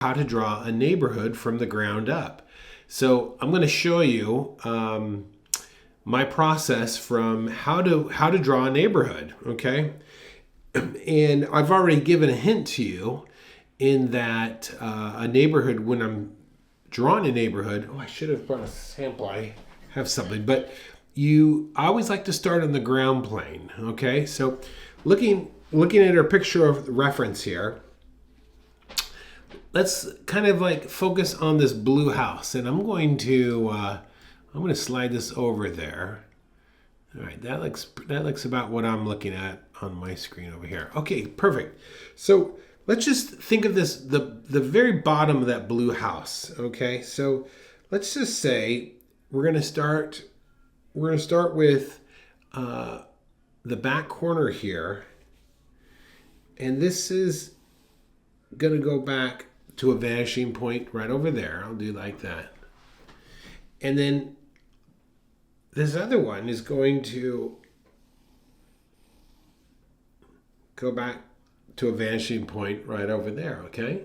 how to draw a neighborhood from the ground up. So I'm going to show you my process from how to draw a neighborhood, okay? And I've already given a hint to you in that a neighborhood, when I'm drawing a neighborhood, I should have brought a sample. I have something, but I always like to start on the ground plane, okay? So looking at our picture of reference here, let's kind of like focus on this blue house, and I'm going to slide this over there. All right, that looks about what I'm looking at on my screen over here. Okay, perfect. So let's just think of this, the very bottom of that blue house. Okay, so let's just say we're gonna start with the back corner here, and this is gonna go back to a vanishing point right over there. I'll do like that. And then this other one is going to go back to a vanishing point right over there, okay?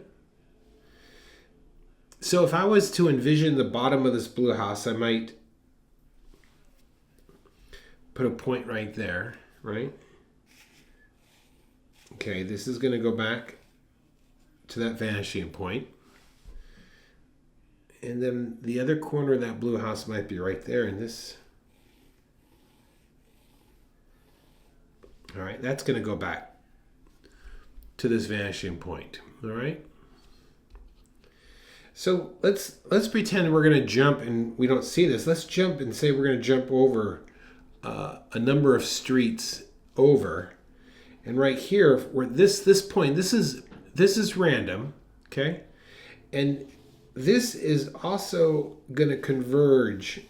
So if I was to envision the bottom of this blue house, I might put a point right there, right? Okay, this is gonna go back to that vanishing point. And then the other corner of that blue house might be right there in this. All right, that's going to go back to this vanishing point. All right. So let's pretend we're going to jump, and we don't see this. Let's jump and say we're going to jump over a number of streets over, and right here, where this point, this is random, okay, and this is also going to converge.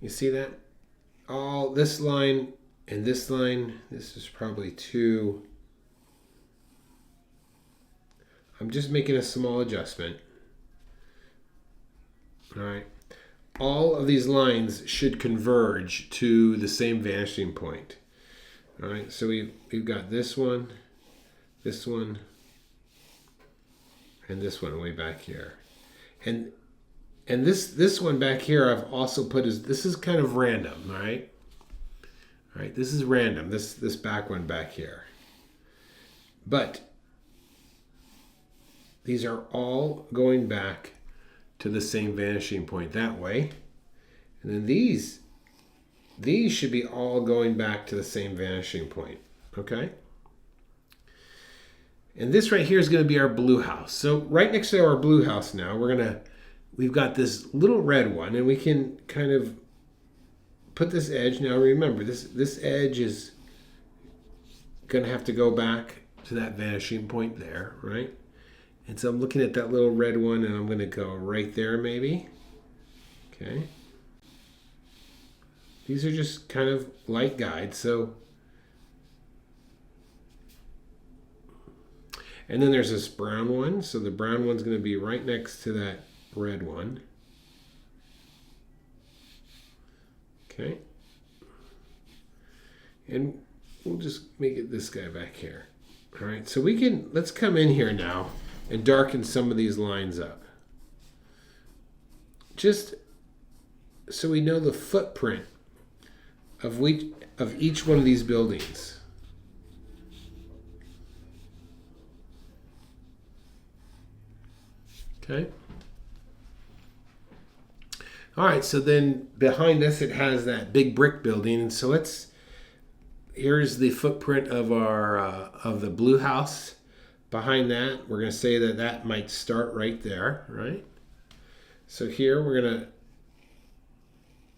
You see that? All this line and this line, this is probably 2. I'm just making a small adjustment. All right. All of these lines should converge to the same vanishing point. All right, so we've got this one, and this one way back here. And this one back here I've also put this is kind of random, all right? All right, this is random, this back one back here. But these are all going back to the same vanishing point that way. And then these should be all going back to the same vanishing point, okay? And this right here is going to be our blue house. So right next to our blue house now, we've got this little red one, and we can kind of put this edge. Now remember, this edge is going to have to go back to that vanishing point there, right? And so I'm looking at that little red one, and I'm going to go right there maybe. Okay. These are just kind of light guides. So, and then there's this brown one. So the brown one's going to be right next to that red one. Okay. And we'll just make it this guy back here. All right. So let's come in here now and darken some of these lines up. Just so we know the footprint of each one of these buildings. Okay. All right, so then behind this it has that big brick building, and so here's the footprint of of the blue house. Behind that, we're going to say that might start right there, right? So here we're going to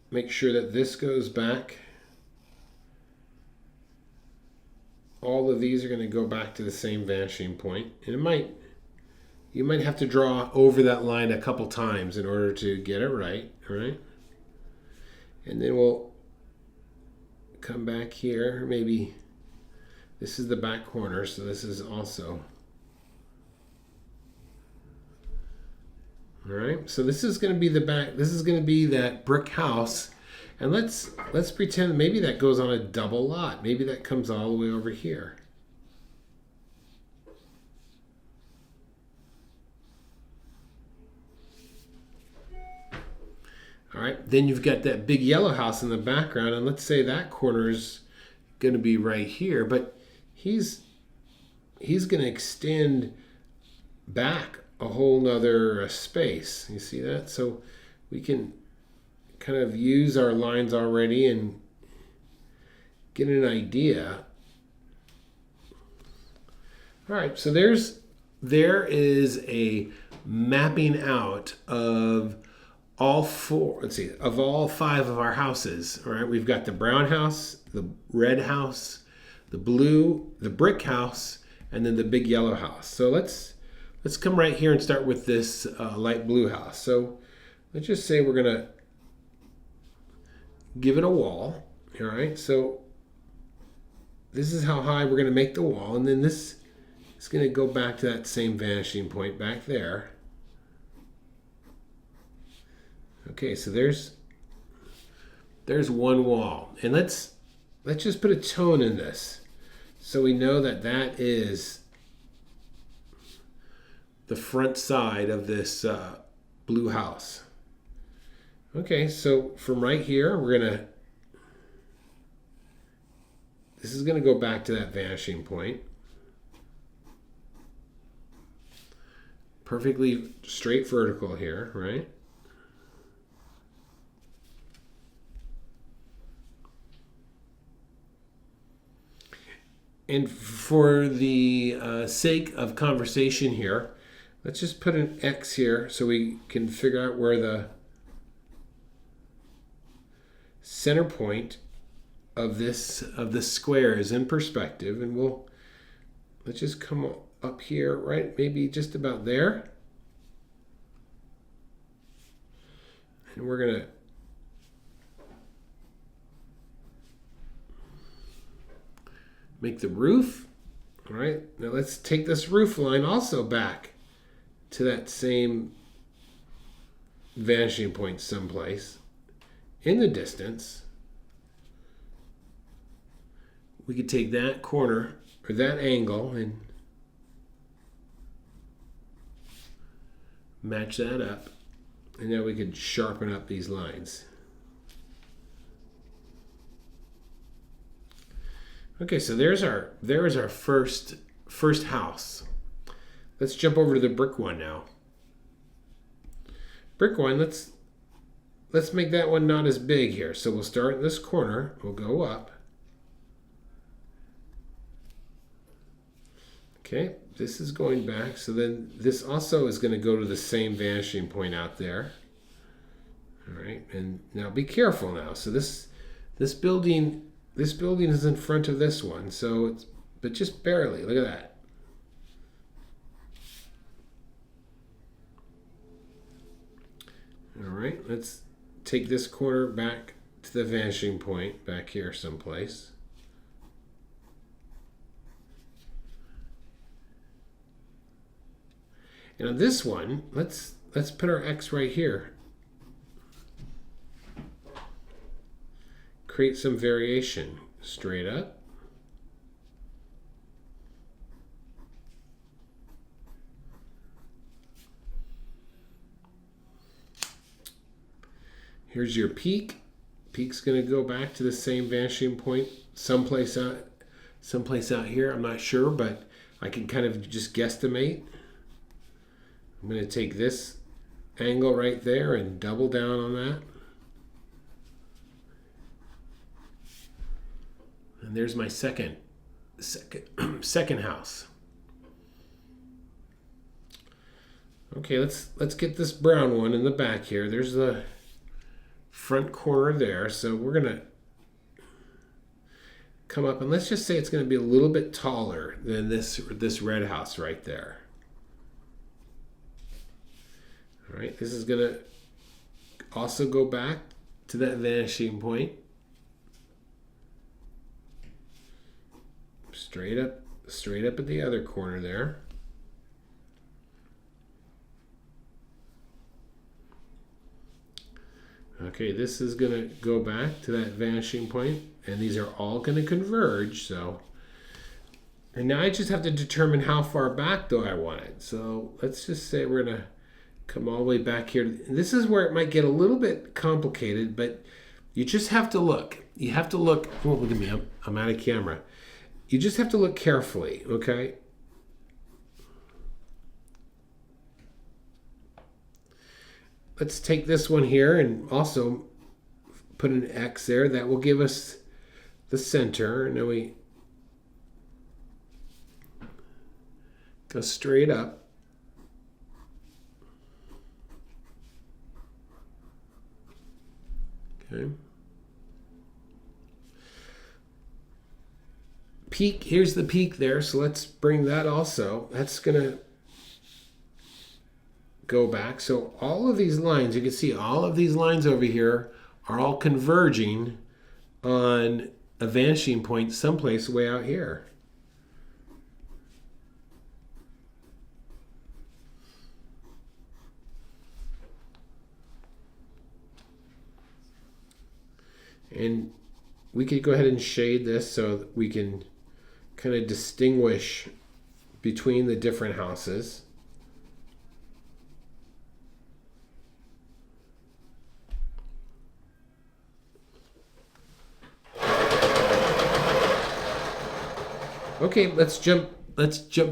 make sure that this goes back. All of these are going to go back to the same vanishing point. And you might have to draw over that line a couple times in order to get it right, all right? And then we'll come back here. Maybe this is the back corner, so this is also. All right, so this is going to be the back. This is going to be that brick house, and let's pretend maybe that goes on a double lot. Maybe that comes all the way over here. All right, then you've got that big yellow house in the background, and let's say that corner is going to be right here, but he's going to extend back a whole nother space. You see that? So we can kind of use our lines already and get an idea. All right, so there is a mapping out of all all 5 of our houses. All right, we've got the brown house, the red house, the blue, the brick house, and then the big yellow house. So let's come right here and start with this light blue house. So let's just say we're gonna give it a wall. All right, so this is how high we're gonna make the wall, and then this is gonna go back to that same vanishing point back there. Okay, so there's one wall, and let's just put a tone in this, so we know that that is the front side of this blue house. Okay, so from right here, this is gonna go back to that vanishing point. Perfectly straight vertical here, right? And for the sake of conversation here, let's just put an X here so we can figure out where the center point of this square is in perspective, and let's just come up here, right? Maybe just about there. And we're gonna make the roof. All right, now let's take this roof line also back to that same vanishing point someplace in the distance. We could take that corner or that angle and match that up, and now we could sharpen up these lines. Okay, so there is our first house. Let's jump over to the brick one now. Brick one, let's make that one not as big here. So we'll start in this corner, we'll go up. Okay, this is going back, so then this also is going to go to the same vanishing point out there. All right, and now be careful now. So this building is in front of this one, so but just barely. Look at that. All right, let's take this corner back to the vanishing point back here someplace. And on this one, let's put our X right here. Create some variation. Straight up. Here's your peak. Peak's going to go back to the same vanishing point someplace out here. I'm not sure, but I can kind of just guesstimate. I'm going to take this angle right there and double down on that. And there's my second house. Okay, let's get this brown one in the back here. There's the front corner there. So we're gonna come up, and let's just say it's going to be a little bit taller than this red house right there. All right, this is going to also go back to that vanishing point. Straight up at the other corner there. Okay, this is going to go back to that vanishing point, and these are all going to converge. So, and now I just have to determine how far back do I want it. So let's just say we're going to come all the way back here. And this is where it might get a little bit complicated, but you just have to look. You have to look. Oh, look at me. I'm out of camera. You just have to look carefully, okay? Let's take this one here and also put an X there. That will give us the center. And then we go straight up. Okay. Peak, here's the peak there, so let's bring that also. That's gonna go back. So all of these lines, you can see all of these lines over here are all converging on a vanishing point someplace way out here. And we could go ahead and shade this so that we can kind of distinguish between the different houses. Okay, let's jump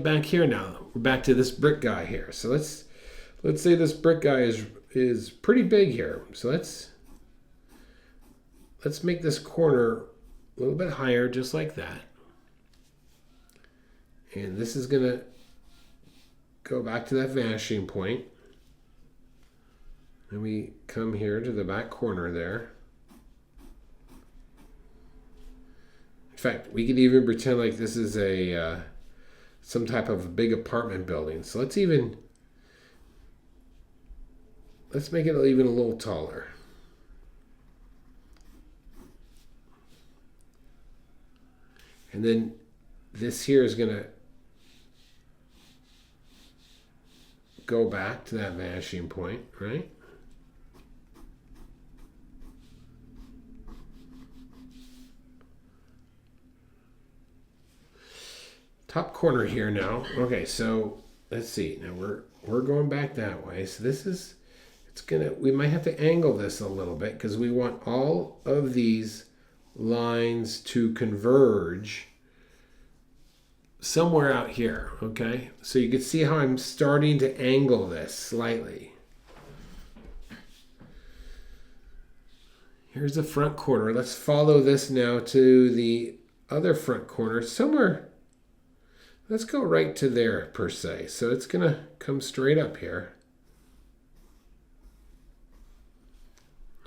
back here now. We're back to this brick guy here. So let's say this brick guy is pretty big here. So let's make this corner a little bit higher, just like that. And this is going to go back to that vanishing point. And we come here to the back corner there. In fact, we could even pretend like this is a some type of big apartment building. So let's make it even a little taller. And then this here is going to go back to that vanishing point, right? Top corner here now. Okay, so let's see. Now we're going back that way. So we might have to angle this a little bit because we want all of these lines to converge somewhere out here, okay? So you can see how I'm starting to angle this slightly. Here's the front corner. Let's follow this now to the other front corner somewhere. Let's go right to there per se. So it's gonna come straight up here.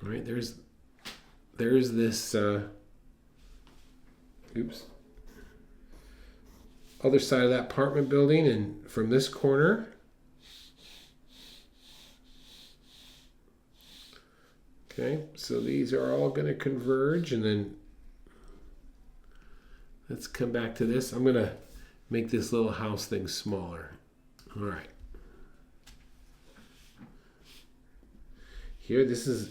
All right, there's this other side of that apartment building, and from this corner okay, so these are all going to converge, and then let's come back to this. I'm going to make this little house thing smaller. All right, here this is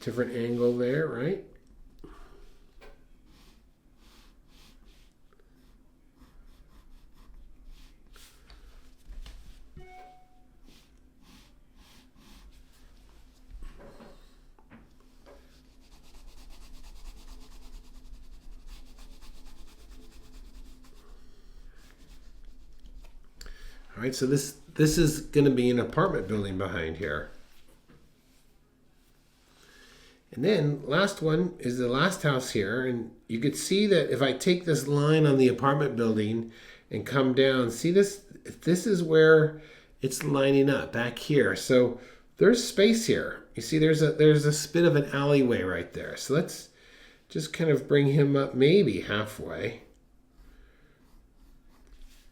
different angle there, right? All right, so this is going to be an apartment building behind here. And then last one is the last house here, and you could see that if I take this line on the apartment building and come down, see this is where it's lining up back here. So there's space here. You see there's a bit of an alleyway right there. So let's just kind of bring him up maybe halfway.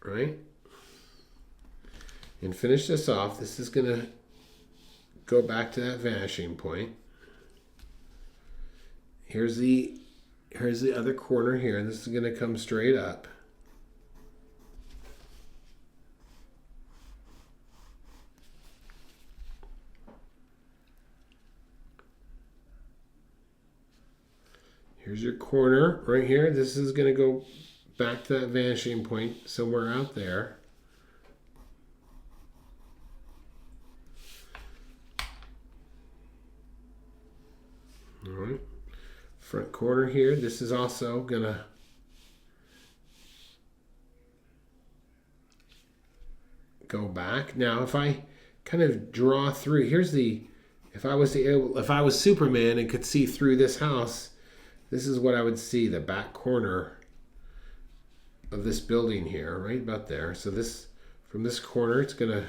Right? And finish this off. This is going to go back to that vanishing point. Here's the other corner here, and this is going to come straight up. Here's your corner right here. This is going to go back to that vanishing point somewhere out there. front corner here. This is also gonna go back. Now, if I kind of draw through, here's the, if I was Superman and could see through this house, this is what I would see, the back corner of this building here, right about there. So this, from this corner, it's gonna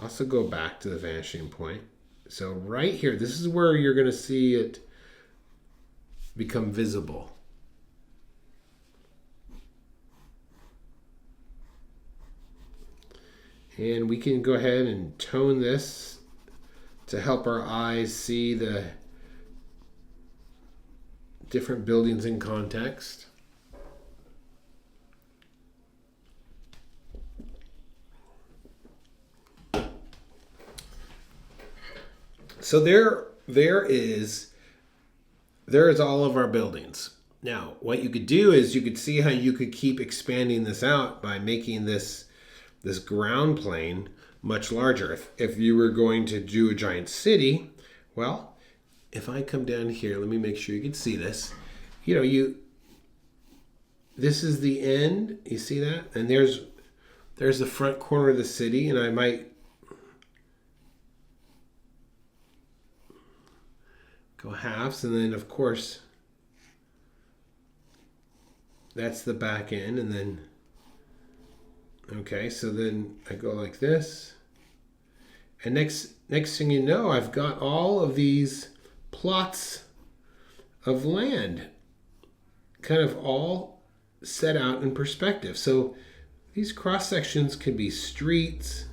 also go back to the vanishing point. So right here, this is where you're gonna see it become visible. And we can go ahead and tone this to help our eyes see the different buildings in context. So there is all of our buildings. Now, what you could do is you could see how you could keep expanding this out by making this ground plane much larger. If you were going to do a giant city, well, if I come down here, let me make sure you can see this. You know, this is the end. You see that? And there's the front corner of the city, and I might go halves, and then of course that's the back end, and then okay, so then I go like this, and next thing you know, I've got all of these plots of land kind of all set out in perspective. So these cross sections could be streets,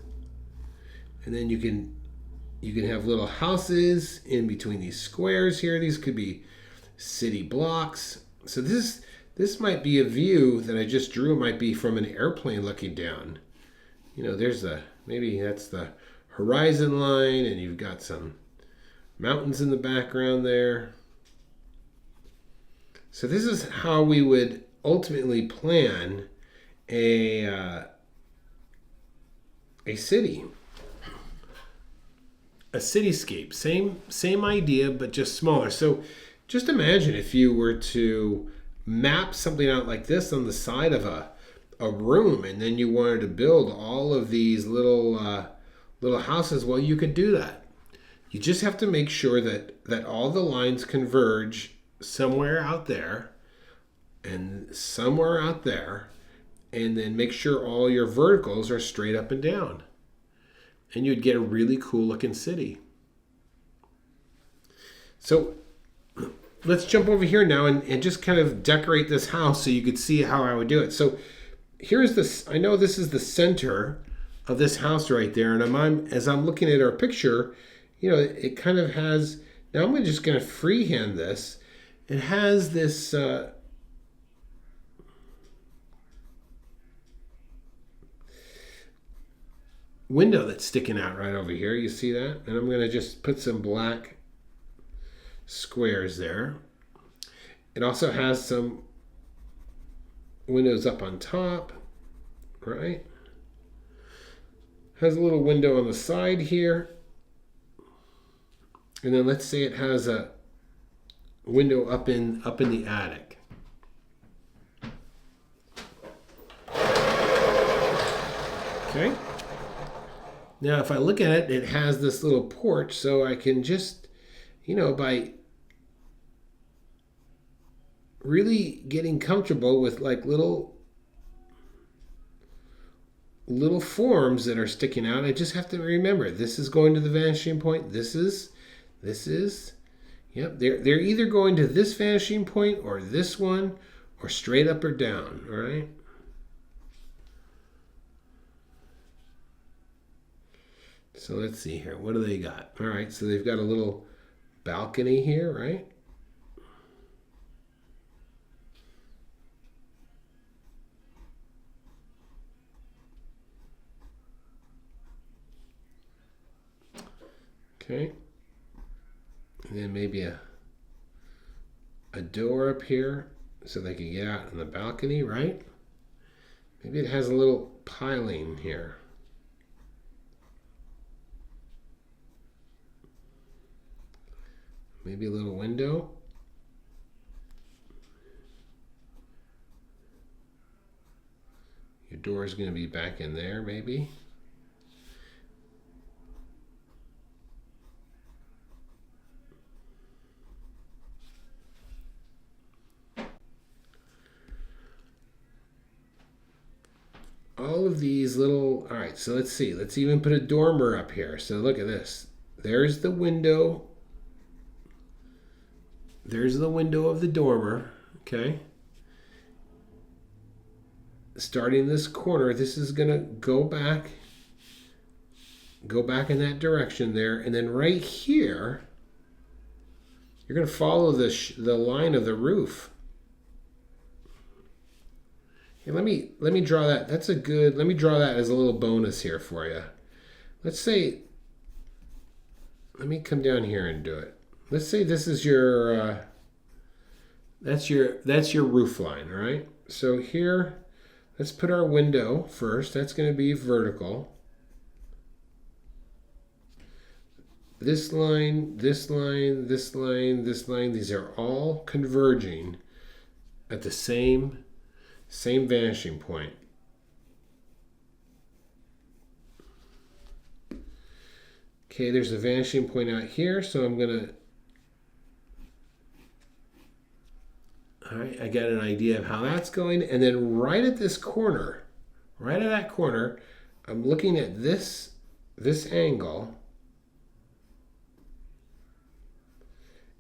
and then you can have little houses in between these squares here. These could be city blocks. So this might be a view that I just drew. It might be from an airplane looking down. You know, there's maybe that's the horizon line, and you've got some mountains in the background there. So this is how we would ultimately plan a city. A cityscape, same idea, but just smaller. So just imagine if you were to map something out like this on the side of a room, and then you wanted to build all of these little houses. Well, you could do that. You just have to make sure that all the lines converge somewhere out there and somewhere out there, and then make sure all your verticals are straight up and down. And you'd get a really cool looking city. So let's jump over here now and just kind of decorate this house so you could see how I would do it. So here's this, I know this is the center of this house right there. And as I'm looking at our picture, you know, it kind of has, now I'm just going to freehand this. It has this, window that's sticking out right over here. You see that? And I'm going to just put some black squares there. It also has some windows up on top, right? Has a little window on the side here. And then let's say it has a window up in the attic. Okay. Now, if I look at it, it has this little porch, so I can just, you know, by really getting comfortable with like little forms that are sticking out, I just have to remember this is going to the vanishing point. This is, yep, they're either going to this vanishing point or this one, or straight up or down, all right? So let's see here. What do they got? All right, so they've got a little balcony here, right? Okay. And then maybe a door up here so they can get out on the balcony, right? Maybe it has a little piling here. Maybe a little window. Your door is going to be back in there, maybe. All of these little, all right, so let's see. Let's even put a dormer up here. So look at this. There's the window. There's the window of the dormer, okay? Starting this corner, this is gonna go back in that direction there, and then right here, you're gonna follow the line of the roof. Hey, let me draw that. That's a good. Let me draw that as a little bonus here for you. Let's say. Let me come down here and do it. Let's say this is your. That's your roof line, all right? So here, let's put our window first. That's going to be vertical. This line, this line, this line, this line. These are all converging at the same vanishing point. Okay, there's a vanishing point out here, so I'm gonna, all right, I got an idea of how that's going, and then right at this corner, right at that corner, I'm looking at this angle,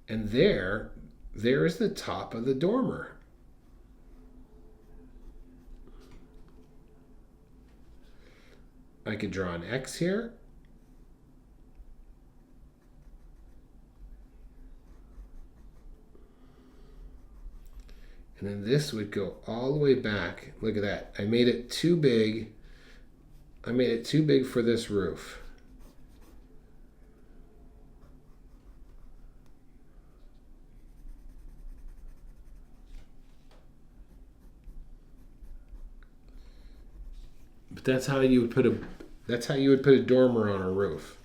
and there is the top of the dormer. I could draw an X here. And then this would go all the way back. Look at that. I made it too big. I made it too big for this roof. But that's how you would put a dormer on a roof.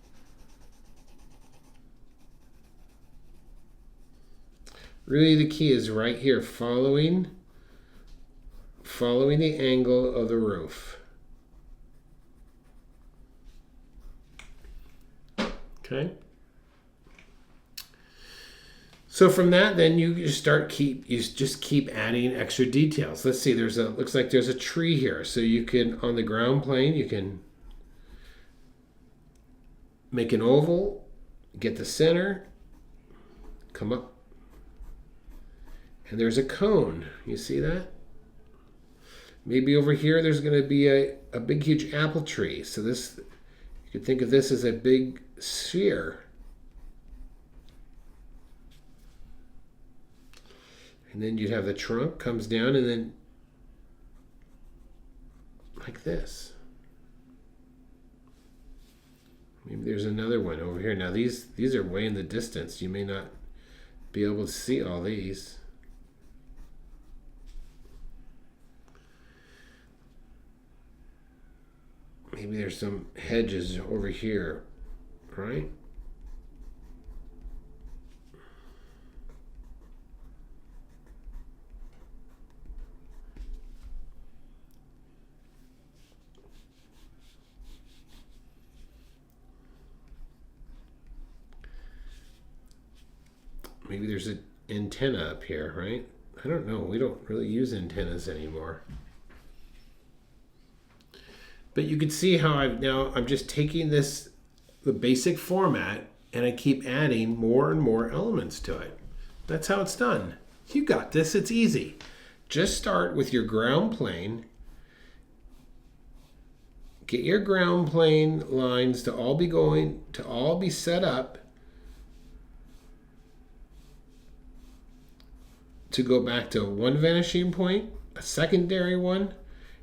Really the key is right here, following the angle of the roof. Okay? So from that, then you just keep adding extra details. Let's see, looks like there's a tree here. So you can, on the ground plane, you can make an oval, get the center, come up, and there's a cone. You see that? Maybe over here there's going to be a big, huge apple tree. So this, you could think of this as a big sphere. And then you'd have the trunk comes down and then like this. Maybe there's another one over here. Now these are way in the distance. You may not be able to see all these. Maybe there's some hedges over here, right? Maybe there's an antenna up here, right? I don't know. We don't really use antennas anymore. But you can see how I'm just taking the basic format, and I keep adding more and more elements to it. That's how it's done. You got this. It's easy. Just start with your ground plane. Get your ground plane lines to all be set up to go back to one vanishing point, a secondary one,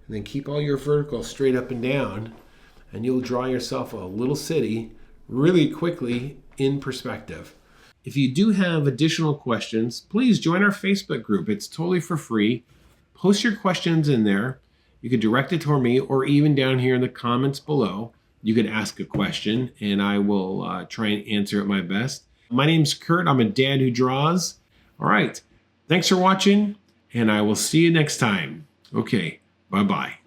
and then keep all your verticals straight up and down, and you'll draw yourself a little city really quickly in perspective. If you do have additional questions, please join our Facebook group. It's totally for free. Post your questions in there. You can direct it toward me, or even down here in the comments below, you could ask a question and I will try and answer it my best. My name's Kurt. I'm a dad who draws. All right. Thanks for watching, and I will see you next time. Okay, bye-bye.